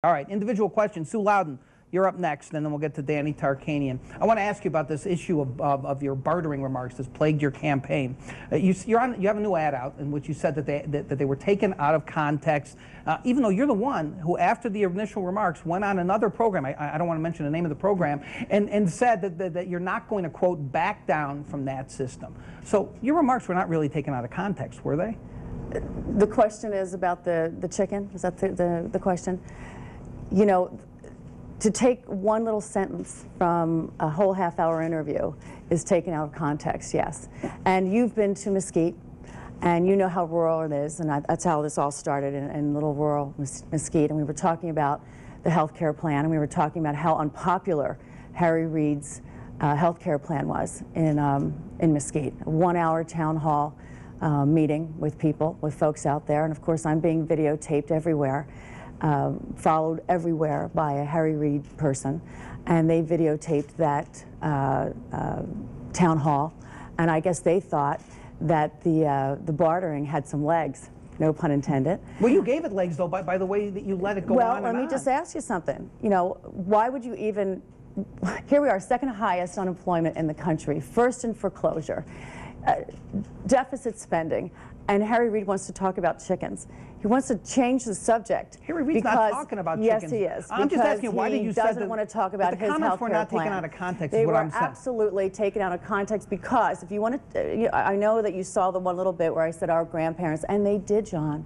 All right, individual questions. Sue Lowden, you're up next, and then we'll get to Danny Tarkanian. I want to ask you about this issue of your bartering remarks that's plagued your campaign. You have a new ad out in which you said that they were taken out of context, even though you're the one who, after the initial remarks, went on another program, I don't want to mention the name of the program, and said that you're not going to, quote, back down from that system. So your remarks were not really taken out of context, were they? The question is about the chicken? Is that the question? You know, to take one little sentence from a whole half-hour interview is taken out of context, yes. And you've been to Mesquite, and you know how rural it is, and that's how this all started in little rural Mesquite. And we were talking about the health care plan, and we were talking about how unpopular Harry Reid's health care plan was in Mesquite. A one-hour town hall meeting with people, with folks out there, and of course I'm being videotaped everywhere. Followed everywhere by a Harry Reid person, and they videotaped that town hall, and I guess they thought that the bartering had some legs, no pun intended. Well, you gave it legs, though, by the way that you let it go on and on. Well, let me just ask you something. You know, why would you even, here we are, second highest unemployment in the country, first in foreclosure, deficit spending, and Harry Reid wants to talk about chickens. He wants to change the subject. Harry Reid's not talking about chickens. Yes, he is. I'm just asking why did you say that he doesn't want to talk about his health care plan. The comments were not taken out of context, They is what I'm were saying. absolutely taken out of context because if you want to, I know that you saw the one little bit where I said our grandparents, and they did, John.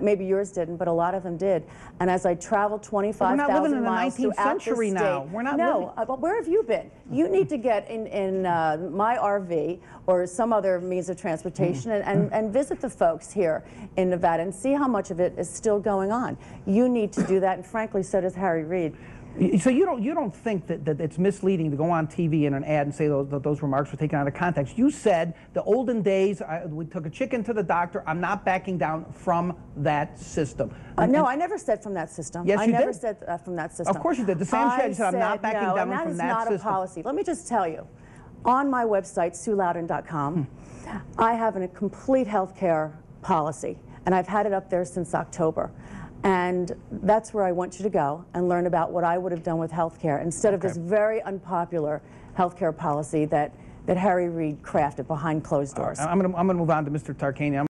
Maybe yours didn't, but a lot of them did. And as I traveled 25,000 miles we're not living in the 19th throughout century the now. state, We're not living. but where have you been? You need to get in my RV or some other means of transportation and visit the folks here in Nevada and see how much of it is still going on. You need to do that, and frankly, so does Harry Reid. So you don't think that it's misleading to go on TV in an ad and say those remarks were taken out of context? You said the olden days, we took a chicken to the doctor. I'm not backing down from that system. No, I never said from that system. Yes, you did. I never said from that system. Of course you did. The same shit. You said I'm not backing down from that system. That is not a policy. Let me just tell you, on my website, SueLowden.com, I have a complete health care policy, and I've had it up there since October. And that's where I want you to go and learn about what I would have done with health care instead of this very unpopular health care policy that Harry Reid crafted behind closed doors. Right. I'm going to move on to Mr. Tarkanian.